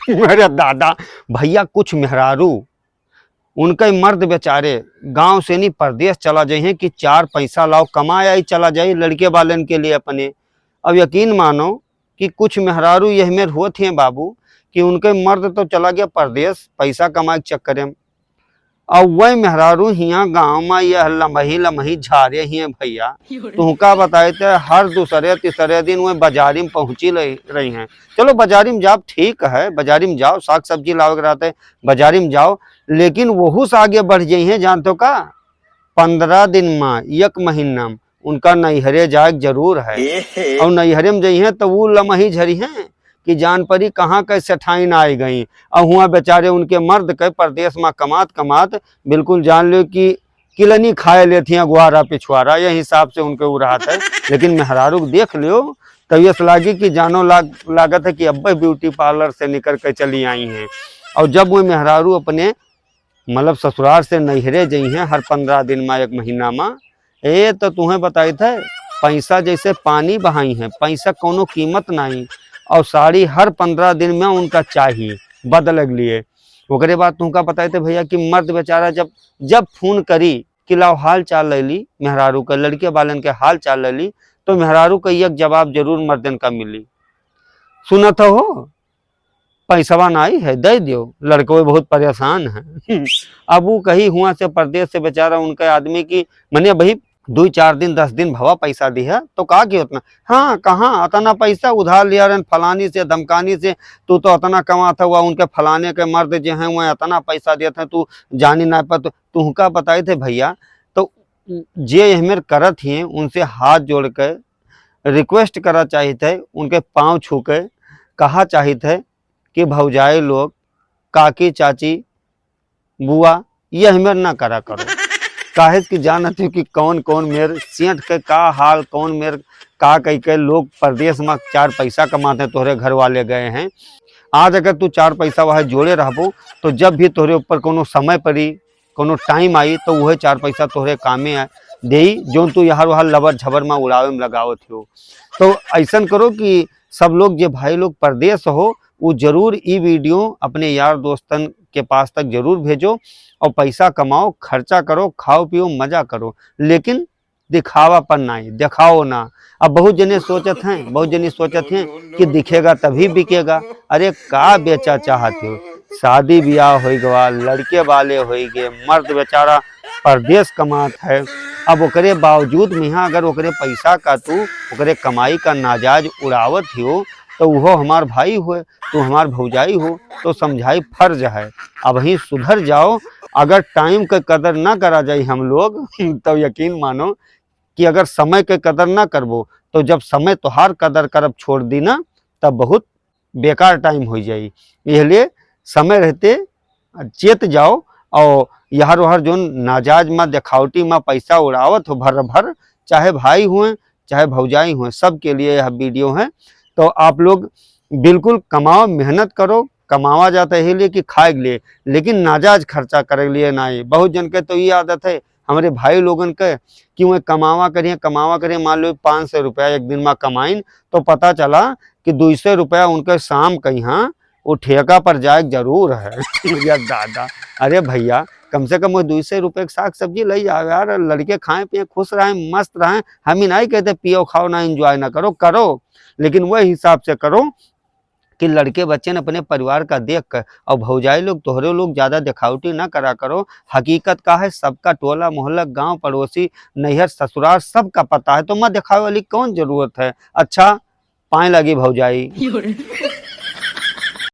अरे दादा भैया, कुछ मेहरारू उनके मर्द बेचारे गांव से नहीं परदेश चला जाए कि 4 पैसा लाओ कमाया ही चला जाए लड़के वालन के लिए अपने। अब यकीन मानो कि कुछ मेहरारू यह मेर होते हैं बाबू कि उनके मर्द तो चला गया परदेश पैसा कमाए के चक्कर में, और वही मेहरारू हिया गाँव में यह लमही लमही झारे ही भैया। तुमका बताए थे हर दूसरे तीसरे दिन वह बाजारी में पहुंची रही हैं। चलो बाजारी में जाओ ठीक है, बाजारी में जाओ साग सब्जी लाओ रहते बाजारी में जाओ, लेकिन वहू से आगे बढ़ जाई हैं जानते का 15 दिन में 1 महीना में उनका नैहरे जाए जरूर है। और नैहरे में जाइए तो वो लमही झरी हैं कि जान परी कहाँ कैसे ठाइन आई गई। और हुआ बेचारे उनके मर्द के परदेश में कमात कमात बिल्कुल जान लो कि किलनी खाए लेती हैं गुआरा पिछुआरा, यह हिसाब से उनके उड़ात है। लेकिन मेहरारू देख लियो तबीयत लागी कि जानो लागत है कि अब ब्यूटी पार्लर से निकल के चली आई हैं। और जब वो मेहरारू अपने मतलब ससुराल से नैहरे जई हैं हर 15 दिन में 1 महीना में, ए तो तुम्हें बताई थे पैसा जैसे पानी बहाई है, पैसा कोनो कीमत नहीं। और साड़ी हर 15 दिन में उनका चाहिए बदल लिए। ओकरे बाद तुमका बताए थे भैया कि मर्द बेचारा जब फोन करी कि लाओ हाल चाल ले ली मेहरारू का, लड़के वालन के हाल चाल ले ली, तो मेहरारू का एक जवाब जरूर मर्दन का मिली, सुनत हो पैसा नहीं है दे दियो, लड़के बहुत परेशान है। अब वो कहीं हुआ से परदेश से बेचारा उनके आदमी की मने भाई 2-4 दिन 10 दिन भवा पैसा दी है तो कहा कि उतना, हाँ कहाँ उतना पैसा उधार लिया रन फलानी से धमकानी से, तू तो उतना कमाता हुआ उनके फलाने के मर्द जो हैं वह उतना पैसा दिया था तू जानी ना पा, तो तुमका बताए थे भैया। तो जे हमें करत ही उनसे हाथ जोड़ के रिक्वेस्ट करा चाहिए थे, उनके पाँव छू के कहा चाहिए थे कि भौजाई लोग काकी चाची बुआ ये हमें ना करा करो, काहे कि जानत हो कि कौन कौन मेरे सेठ के का हाल, कौन मेरे का कह के लोग परदेश में 4 पैसा कमाते तोहरे घर वाले गए हैं। आज अगर तू 4 पैसा वह जोड़े रहबो तो जब भी तोहरे ऊपर कोनो समय पड़ी कोनो टाइम आई तो वह 4 पैसा तोहरे कामे आए दे जो तू यहाँ वहाँ लबर झबर में उड़ावे में लगावत हो। तो ऐसा करो कि सब लोग जो भाई लोग परदेश हो वो जरूर ये वीडियो अपने यार दोस्तन के पास तक जरूर भेजो और पैसा कमाओ, खर्चा करो, खाओ पियो, मजा करो, लेकिन दिखावा पर नहीं, दिखाओ ना। अब बहुत जने सोचत हैं कि दिखेगा तभी बिकेगा। अरे का बेचा चाहते हो, शादी ब्याह हो गवा, लड़के वाले हो गए, मर्द बेचारा परदेश कमात है। अब ओकरे बावजूद में अगर ओकरे पैसा का तू ओकरे कमाई का नाजायज उड़ावत हो तो वो हमार भाई हुए, तो हमार भौजाई हो, तो समझाई फर्ज है। अब ही सुधर जाओ। अगर टाइम का कदर ना करा जाए हम लोग तो यकीन मानो कि अगर समय के कदर ना करबो तो जब समय तोहार कदर करब छोड़ दी ना तब बहुत बेकार टाइम हो जाए। इसलिए समय रहते चेत जाओ और यार वहर जो नाजायज में दिखावटी में पैसा उड़ावत हो भर भर, चाहे भाई हुए चाहे भौजाई हुए, सब के लिए यह वीडियो है। तो आप लोग बिल्कुल कमाओ, मेहनत करो, कमावा जाता है लिए कि खाए के लिए, लेकिन नाजायज खर्चा करे लिए नहीं। बहुत जन के तो ये आदत है हमारे भाई लोगन के कि वह कमावा करिए, मान लो 500 रुपया एक दिन में कमाइन तो पता चला कि 200 रुपया उनके शाम के यहाँ वो ठेका पर जाए जरूर है। या दादा अरे भैया कम से कम वो 200 रुपये की साग सब्जी ले जाओ यार, लड़के खाएं पिए खुश रहें मस्त रहें। हम ही नहीं कहते पियो खाओ ना एंजॉय ना करो, लेकिन वह हिसाब से करो कि लड़के बच्चे ने अपने परिवार का देख कर। और भौजाई लोग तोहरे लोग ज्यादा दिखावटी ना करा करो। हकीकत का है सबका टोला मोहल्ला गांव पड़ोसी नैहर ससुराल सबका पता है, तो मैं दिखावे वाली कौन जरूरत है। अच्छा पाए लगी भौजाई।